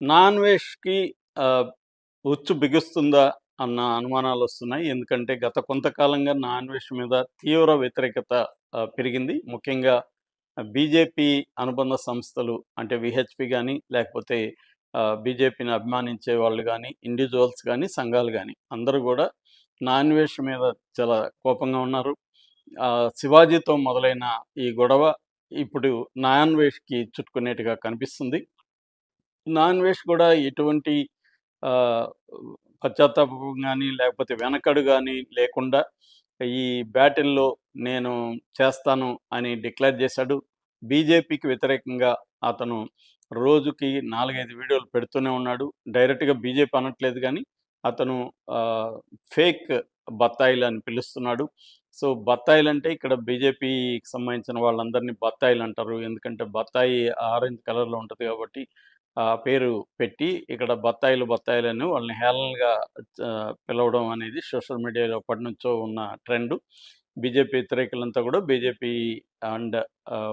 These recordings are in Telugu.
నాన్ వెజ్‌కి ఆహ్, ఉచ్చు బిగుస్తుందా అన్న అనుమానాలొస్తున్నాయి. ఎందుకంటే గత కొంతకాలంగా నాన్ వెజ్ మీద తీవ్ర వ్యతిరేకత పెరిగింది. ముఖ్యంగా బీజేపీ అనుబంధ సంస్థలు అంటే వీహెచ్‌పీ గాని, లేకపోతే బీజేపీని అభిమానించే వాళ్ళు గాని, ఇండివిడ్యువల్స్ గాని, సంఘాలు గాని అందరూ గూడా నాన్ వెజ్ మీద చాలా కోపంగా ఉన్నారు. శివాజీతో మొదలైన ఈ గొడవ ఇప్పుడు నాన్ వెజ్‌కి చుట్టుకునేట్టుగా కనిపిస్తుంది. నాన్ వెజ్ కూడా ఎటువంటి ఆహ్, పశ్చాత్తాపం గాని, లేకపోతే వెనకడు గాని లేకుండా ఈ బ్యాటిల్‌లో నేను చేస్తాను అని డిక్లేర్ చేశాడు. బీజేపీకి వ్యతిరేకంగా అతను రోజుకి 4, 5 వీడియోలు పెడుతూనే ఉన్నాడు. డైరెక్ట్‌గా బీజేపీ అనట్లేదు గానీ, అతను ఆహ్, ఫేక్ బత్తాయిలని పిలుస్తున్నాడు. సో, బత్తాయిలంటే ఇక్కడ బీజేపీకి సంబంధించిన వాళ్ళందరినీ బత్తాయిలంటారు. ఎందుకంటే బత్తాయి ఆరెంజ్ కలర్‌లో ఉంటది కాబట్టి ఆ పేరు పెట్టి ఇక్కడ బత్తాయిలు బత్తాయిలని వాళ్ళని హేళనగా పిలవడం అనేది సోషల్ మీడియాలో ఎప్పటినుంచో ఉన్న ట్రెండు. బీజేపీ వ్యతిరేకులంతా కూడా బీజేపీ అండ్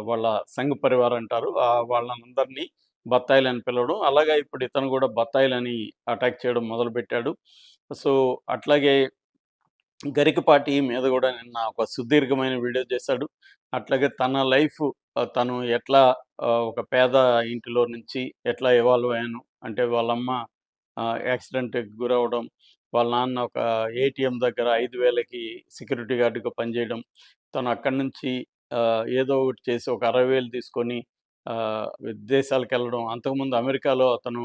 వాళ్ళ సంఘ్ పరివార్ అంటారు. వాళ్ళనందరినీ బత్తాయిలని పిలవడం. అలాగా ఇప్పుడు ఇతను కూడా బత్తాయిలని అటాక్ చేయడం మొదలుపెట్టాడు. సో, అట్లాగే గరికపాటి మీద గూడా నిన్న ఒక సుదీర్ఘమైన వీడియో చేశాడు. అట్లాగే తన లైఫ్ తను ఎట్లా ఒక పేద ఇంటిలో నుంచి ఎట్లా ఎవాల్వ్ అయ్యాను. అంటే వాళ్ళమ్మ యాక్సిడెంట్‌కి గురవ్వడం, వాళ్ళ నాన్న ఒక ఏటీఎం దగ్గర 5,000కి సెక్యూరిటీ గార్డ్‌గా పనిజేయడం. తను అక్కడి నుంచి ఏదో ఒకటి చేసి ఒక 60,000 తీసుకొని విదేశాలకెళ్ళడం. అంతకుముందు అమెరికాలో అతను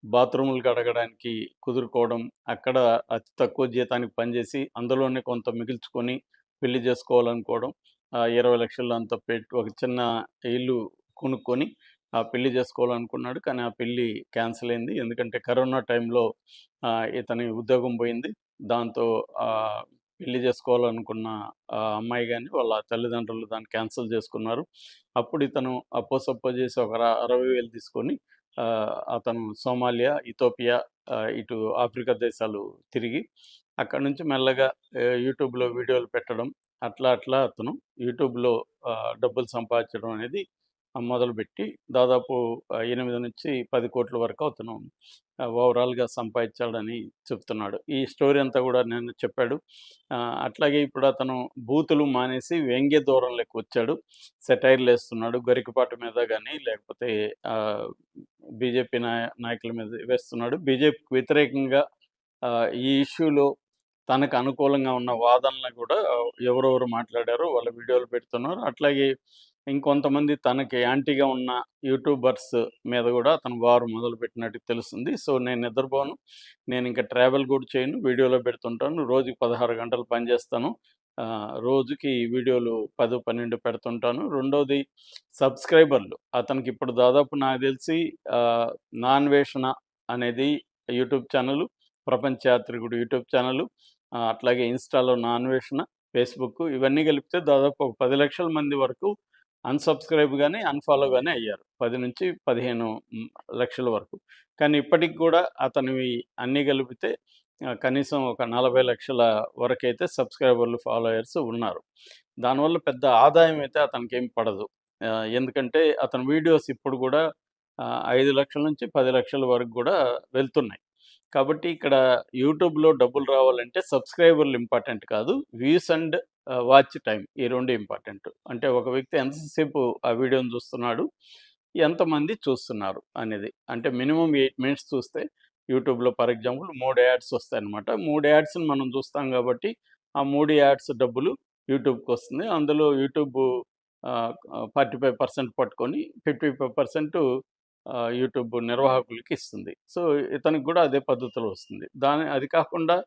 బాత్రూములు కడగడానికి కుదురుకోవడం. అక్కడ అతి తక్కువ జీతానికి పనిచేసి, అందులోనే కొంత మిగిల్చుకొని పెళ్లి చేసుకోవాలనుకోవడం. 20,00,000 అంత పెట్టి ఒక చిన్న ఇల్లు కొనుక్కొని, ఆ పెళ్లి చేసుకోవాలనుకున్నాడు. కానీ ఆ పెళ్లి క్యాన్సెల్ అయింది. ఎందుకంటే కరోనా టైంలో ఇతని ఉద్యోగం పోయింది. దాంతో పెళ్లి చేసుకోవాలనుకున్న అమ్మాయి గాని, వాళ్ళ తల్లిదండ్రులు దాన్ని క్యాన్సెల్ చేసుకున్నారు. అప్పుడు ఇతను అప్పో సప్పో చేసి ఒక 60,000 తీసుకొని అతను సోమాలియా, ఇథియోపియా ఇటు ఆఫ్రికా దేశాలు తిరిగి, అక్కడి నుంచి మెల్లగా యూట్యూబ్‌లో వీడియోలు పెట్టడం. అట్లా అట్లా అతను యూట్యూబ్‌లో డబ్బులు సంపాదించడం అనేది మొదలుపెట్టి దాదాపు 8-10 కోట్ల వరకు అతను ఓవరాల్‌గా సంపాదించాడని చెప్తున్నాడు. ఈ స్టోరీ అంతా గూడా నిన్న చెప్పాడు. అట్లాగే ఇప్పుడు అతను బూతులు మానేసి వ్యంగ్య ధోరణిలోకొచ్చాడు. సెటైర్‌లేస్తున్నాడు. గరికపాటి మీద గాని, లేకపోతే ఆహ్, బీజేపీ నాయకుల మీద వేస్తున్నాడు. బీజేపీకి వ్యతిరేకంగా ఈ ఇష్యూలో తనకు అనుకూలంగా ఉన్న వాదనలు గూడా ఎవరెవరు మాట్లాడారో వాళ్ళ వీడియోలు పెడుతున్నారు. అట్లాగే ఇంకొంతమంది తనకి యాంటీగా ఉన్న యూట్యూబర్స్ మీద గూడా అతను వార్ మొదలుపెట్టినట్టు తెలుస్తుంది. సో, నేను నిద్రపోను. నేనింక ట్రావెల్ గూడా చేయను. వీడియోలో పెడుతుంటాను. రోజుకి 16 గంటలు పనిచేస్తాను. రోజుకి వీడియోలు 10, 12 పెడుతుంటాను. రెండోది సబ్‌స్క్రైబర్లు. అతనికిప్పుడు దాదాపు నాకు తెలిసి 'నాన్వేషణ' అనేది యూట్యూబ్ ఛానెలు, 'ప్రపంచ యాత్రికుడు' యూట్యూబ్ ఛానెలు, అట్లాగే ఇన్‌స్టాలో 'నాన్వేషణ', ఫేస్‌బుక్ ఇవన్నీ కలిపితే దాదాపు ఒక 10,00,000 మంది వరకు అన్‌సబ్‌స్క్రైబ్ గాని, అన్‌ఫాలో గాని అయ్యారు. 10-15 లక్షల వరకు. కానీ ఇప్పటికి గూడా అతనివి అన్నీ కలిపితే కనీసం ఒక 40,00,000 వరకైతే సబ్‌స్క్రైబర్లు, ఫాలోయర్స్ ఉన్నారు. దానివల్ల పెద్ద ఆదాయం అయితే అతనికేం పడదు. ఎందుకంటే అతని వీడియోస్ ఇప్పుడు గూడా 5,00,000 నుంచి 10,00,000 వరకు గూడా వెళ్తున్నాయి. కాబట్టి ఇక్కడ యూట్యూబ్‌లో డబ్బులు రావాలంటే సబ్‌స్క్రైబర్లు ఇంపార్టెంట్ కాదు. వ్యూస్ అండ్ వాచ్ టైమ్ ఈ 2 ఇంపార్టెంట్. అంటే ఒక వ్యక్తి ఎంతసేపు ఆ వీడియోని చూస్తున్నాడు, ఎంతమంది చూస్తున్నారు అనేది. అంటే మినిమమ్ 8 మినిట్స్ చూస్తే యూట్యూబ్‌లో ఫర్ ఎగ్జాంపుల్ 3 యాడ్స్ వస్తాయన్నమాట. 3 యాడ్స్‌ని మనం చూస్తాం కాబట్టి, ఆ 3 యాడ్స్ డబ్బులు యూట్యూబ్‌కొస్తుంది. అందులో యూట్యూబ్ 45% పట్టుకొని 55% యూట్యూబ్ నిర్వాహకులకి ఇస్తుంది. సో, ఇతనికి గూడా అదే పద్ధతిలో వస్తుంది. అది కాకుండా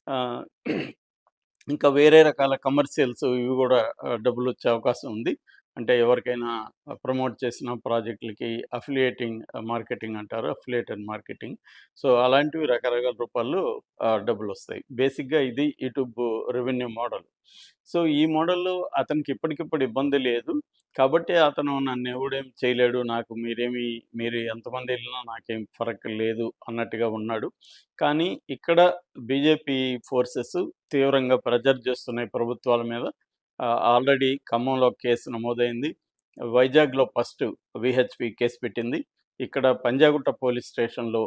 ఆహ్, ఇంకా వేరే రకాల కమర్షియల్స్ ఇవి గూడా డబ్బులొచ్చే అవకాశం ఉంది. అంటే ఎవరికైనా ప్రమోట్ చేసిన ప్రాజెక్ట్‌లకి అఫిలియేటింగ్ మార్కెటింగ్ అంటారు. Affiliated marketing. సో, అలాంటివి రకరకాల రూపాల్లో డబ్బులొస్తాయి. బేసిక్‌గా ఇది యూట్యూబ్ రెవెన్యూ మోడల్. సో, ఈ మోడల్‌లో అతనికి ఇప్పటికిప్పుడు ఇబ్బంది లేదు. కాబట్టి అతను నన్నెవడేం చేయలేడు. మీరు ఎంతమంది ఎళ్ళినా నాకేం ఫరక్ లేదు అన్నట్టుగా ఉన్నాడు. కానీ ఇక్కడ బీజేపీ ఫోర్సెస్ తీవ్రంగా ప్రెజర్ చేస్తున్నాయి ప్రభుత్వాల మీద. ఆల్రెడీ ఖమ్మంలో కేసు నమోదైంది. వైజాగ్‌లో ఫస్ట్ వీహెచ్‌పీ కేసు పెట్టింది. ఇక్కడ పంజాగుట్ట పోలీస్ స్టేషన్‌లో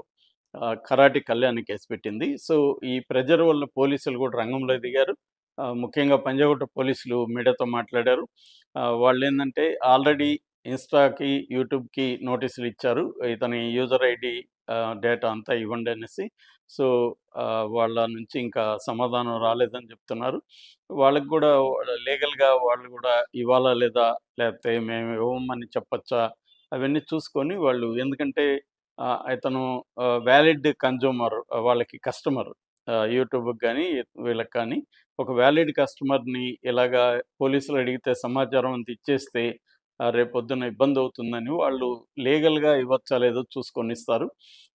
కరాటి కళ్యాణి కేసు పెట్టింది. సో, ఈ ప్రెజర్ వల్ల పోలీసులు కూడా రంగంలో దిగారు. ముఖ్యంగా పంజాగుట్ట పోలీసులు మీడియాతో మాట్లాడారు. వాళ్ళేందంటే ఆల్రెడీ ఇన్‌స్టాకి, యూట్యూబ్‌కి నోటీసులిచ్చారు. ఇతని యూజర్ ఐడీ డేటా అంతా ఇవ్వండి అనేసి. సో, వాళ్ళ నుంచి ఇంకా సమాధానం రాలేదని చెప్తున్నారు. వాళ్ళకి గూడా లీగల్‌గా వాళ్ళు గూడా ఇవ్వాలా లేదా? లేకపోతే మేము ఇవ్వమని చెప్పచ్చా? అవన్నీ చూసుకొని వాళ్ళు ఎందుకంటే ఇతను వాలిడ్ కన్జ్యూమర్ వాళ్ళకి కస్టమర్ యూట్యూబ్‌కి గానీ, వీళ్ళకి కానీ ఒక వాలిడ్ కస్టమర్‌ని ఇలాగా పోలీసులు అడిగితే సమాచారం అంతా ఇచ్చేస్తే రేపొద్దున ఇబ్బందవుతుందని వాళ్ళు లీగల్‌గా ఇవ్వచ్చా లేదో చూసుకొని ఇస్తారు.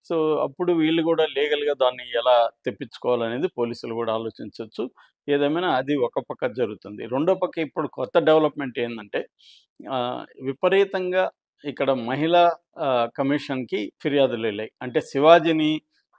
సో, అప్పుడు వీళ్ళు గూడా లీగల్‌గా దాన్ని ఎలా తెప్పించుకోవాలనేది పోలీసులు గూడా ఆలోచించొచ్చు. ఏదేమైనా అది ఒక పక్క జరుగుతుంది. రెండో పక్క ఇప్పుడు కొత్త డెవలప్‌మెంట్ ఏందంటే విపరీతంగా ఇక్కడ మహిళా కమిషన్‌కి ఫిర్యాదులెళ్ళాయి. అంటే శివాజీని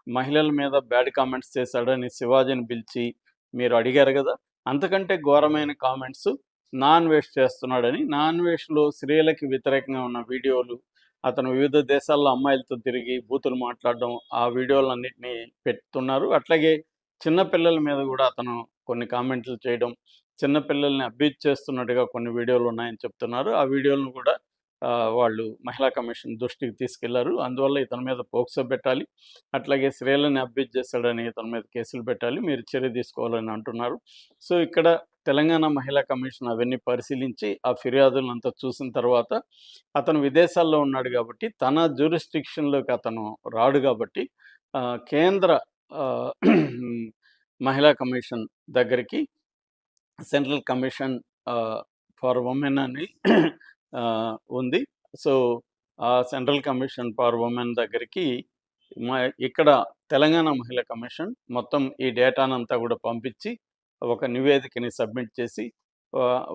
మహిళల మీద బ్యాడ్ కామెంట్స్ చేశాడని శివాజీని పిలిచి మీరు అడిగారు గదా! అంతకంటే ఘోరమైన కామెంట్స్ నాన్ వెజ్ చేస్తున్నాడని, నాన్ వెజ్‌లో స్త్రీలకి వ్యతిరేకంగా ఉన్న వీడియోలు, అతను వివిధ దేశాల్లో అమ్మాయిలతో తిరిగి బూతులు మాట్లాడడం, ఆ వీడియోలన్నిటిని పెడుతున్నారు. అట్లాగే చిన్న పిల్లల మీద గూడా అతను కొన్ని కామెంట్లు చేయడం, చిన్న పిల్లల్ని అబ్యూజ్ చేస్తున్నట్టుగా కొన్ని వీడియోలున్నాయని చెప్తున్నారు. ఆ వీడియోలను గూడా వాళ్ళు మహిళా కమిషన్ దృష్టికి తీసుకెళ్లారు. అందువల్ల ఇతని మీద పోక్సో పెట్టాలి. అట్లాగే స్త్రీలని అబ్యూజ్ చేశాడని ఇతని మీద కేసులు పెట్టాలి. మీరు చర్య తీసుకోవాలని అంటున్నారు. సో, ఇక్కడ తెలంగాణ మహిళా కమిషన్ అవన్నీ పరిశీలించి ఆ ఫిర్యాదులంతా చూసిన తర్వాత అతను విదేశాల్లో ఉన్నాడు గాబట్టి, తన జ్యూరిస్డిక్షన్‌లోకి అతను రాడు గాబట్టి కేంద్ర ఆహ్, మహిళా కమిషన్ దగ్గరికి సెంట్రల్ కమిషన్ ఫర్ వుమెన్ అని ఉంది. సో, ఆ సెంట్రల్ కమిషన్ ఫర్ వుమెన్ దగ్గరికి మ ఇక్కడ తెలంగాణ మహిళా కమిషన్ మొత్తం ఈ డేటానంతా గూడా పంపించి, ఒక నివేదికని సబ్మిట్ చేసి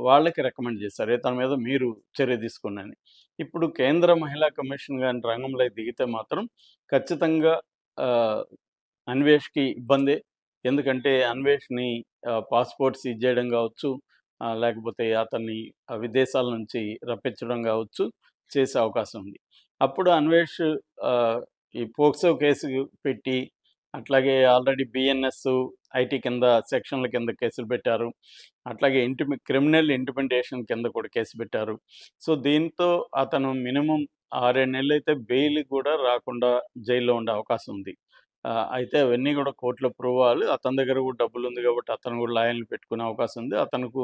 వాళ్ళకి రికమెండ్ చేశారు. ఇతని మీద మీరు చర్య తీసుకోండని. ఇప్పుడు కేంద్ర మహిళా కమిషన్ గాని రంగంలోకి దిగితే మాత్రం ఖచ్చితంగా ఆహ్, అన్వేష్‌కి ఇబ్బందే. ఎందుకంటే అన్వేష్‌ని పాస్‌పోర్ట్ సీజ్ చేయడం గావచ్చు, లేకపోతే అతన్ని విదేశాల నుంచి రప్పించడం గావచ్చు, చేసే అవకాశం ఉంది. అప్పుడు అన్వేష్ ఆహ్, ఈ పోక్సో కేసు పెట్టి, అట్లాగే ఆల్రెడీ బిఎన్ఎస్, ఐటీ కింద సెక్షన్‌ల కింద కేసులు పెట్టారు. అట్లాగే క్రిమినల్ ఇంటిమిడేషన్ కింద కూడా కేసు పెట్టారు. సో, దీంతో అతను మినిమమ్ 6, 7 నెలలైతే బెయిల్ కూడా రాకుండా జైల్‌లో ఉండే అవకాశం ఉంది. అయితే అవన్నీ గూడా కోర్ట్‌లో ప్రూవ్ అవ్వాలి. అతని దగ్గర గూడా డబ్బులుంది గాబట్టి అతను గూడా లాయర్‌ని పెట్టుకునే అవకాశం ఉంది. అతనుకు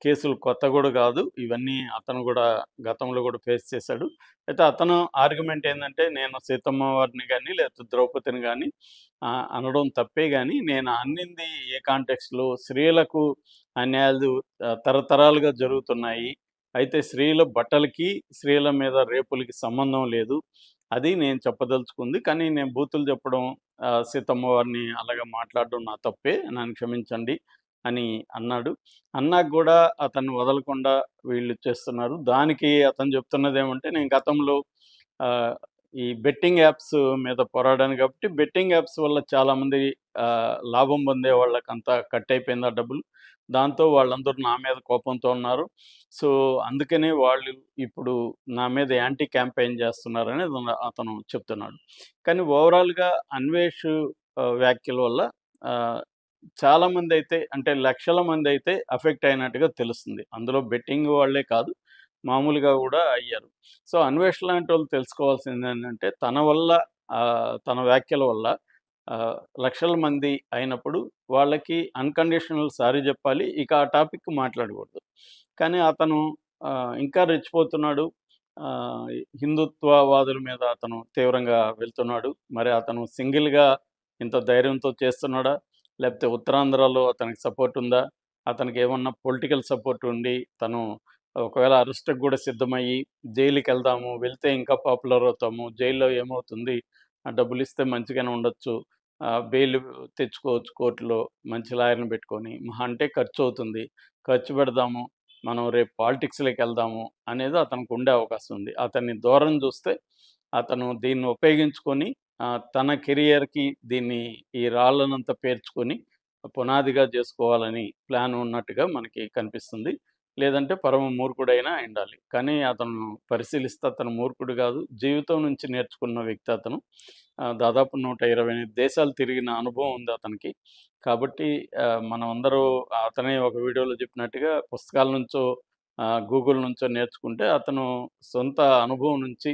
కేసులు కొత్త గూడా గాదు. ఇవన్నీ అతను గూడా గతంలో గూడా ఫేస్ చేశాడు. అయితే అతను ఆర్గ్యుమెంట్ ఏందంటే, నేను సీతమ్మ వారిని గాని, లేకపోతే ద్రౌపదిని గాని అనడం తప్పే గాని, నేను అన్నింది ఏ కాంటెక్స్ట్‌లో స్త్రీలకు అన్యాయాలు తరతరాలుగా జరుగుతున్నాయి. అయితే స్త్రీల బట్టలకి, స్త్రీల మీద రేపులకి సంబంధం లేదు. అది నేను చెప్పదలుచుకుంది. కానీ నేను బూతులు చెప్పడం, సీతమ్మ వారిని అలాగా మాట్లాడడం నా తప్పే. నన్ను క్షమించండి అని అన్నాడు. అన్నాక గూడా అతన్ని వదలకుండా వీళ్ళు చేస్తున్నారు. దానికి అతను చెప్తున్నదేమంటే, నేను గతంలో ఆహ్, ఈ బెట్టింగ్ యాప్స్ మీద పోరాడాను కాబట్టి, బెట్టింగ్ యాప్స్ వల్ల చాలామంది లాభం పొందే వాళ్ళకంతా కట్ అయిపోయింది ఆ డబ్బులు. దాంతో వాళ్ళందరూ నా మీద కోపంతో ఉన్నారు. సో, అందుకనే వాళ్ళు ఇప్పుడు నా మీద యాంటీ క్యాంపెయిన్ చేస్తున్నారని అతను చెప్తున్నాడు. కానీ ఓవరాల్‌గా అన్వేష్ వ్యాఖ్యల వల్ల ఆహ్, చాలామందైతే అంటే లక్షల మందైతే ఎఫెక్ట్ అయినట్టుగా తెలుస్తుంది. అందులో బెట్టింగ్ వాళ్ళే కాదు, మామూలుగా గూడా అయ్యారు. సో, అన్వేష్ లాంటోళ్ళు తెలుసుకోవాల్సిందేంటంటే తన వల్ల తన వ్యాఖ్యల వల్ల లక్షల మంది అయినప్పుడు వాళ్ళకి అన్‌కండిషనల్ సారీ జెప్పాలి. ఇక ఆ టాపిక్ మాట్లాడకూడదు. కానీ అతను ఇంకా రెచ్చిపోతున్నాడు. ఆహ్, హిందుత్వవాదుల మీద అతను తీవ్రంగా వెళ్తున్నాడు. మరి అతను సింగిల్‌గా ఇంత ధైర్యంతో చేస్తున్నాడా? లేకపోతే ఉత్తరాంధ్రలో అతనికి సపోర్ట్ ఉందా? అతనికేమన్నా పొలిటికల్ సపోర్ట్ ఉండి తను ఒకవేళ అరెస్ట్‌కి గూడా సిద్ధమయ్యి జైలుకెళ్దాము, వెళ్తే ఇంకా పాపులర్ అవుతాము, జైల్‌లో ఏమవుతుంది? డబ్బులిస్తే మంచిగానే ఉండొచ్చు. బెయిల్ తెచ్చుకోవచ్చు కోర్ట్‌లో మంచి లాయర్‌ని పెట్టుకొని. మహా అంటే ఖర్చవుతుంది. ఖర్చు పెడదాము. మనం రేపు పాలిటిక్స్‌లోకెళ్దాము అనేది అతనికి అవకాశం ఉంది. అతన్ని దూరం చూస్తే అతను దీన్ని ఉపయోగించుకొని తన కెరియర్‌కి ఈ రాళ్ళనంతా పేర్చుకొని పునాదిగా చేసుకోవాలని ప్లాన్ ఉన్నట్టుగా మనకి కనిపిస్తుంది. లేదంటే పరమ మూర్ఖుడైనా అయుండాలి. కానీ అతను పరిశీలిస్తే అతను మూర్ఖుడు గాదు. జీవితం నుంచి నేర్చుకున్న వ్యక్తి అతను. దాదాపు 128 దేశాలు తిరిగిన అనుభవం ఉంది అతనికి. కాబట్టి మనమందరూ అతనే ఒక వీడియోలో చెప్పినట్టుగా పుస్తకాల నుంచో, గూగుల్ నుంచో నేర్చుకుంటే అతను సొంత అనుభవం నుంచి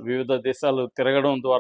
వివిధ దేశాలు తిరగడం ద్వారా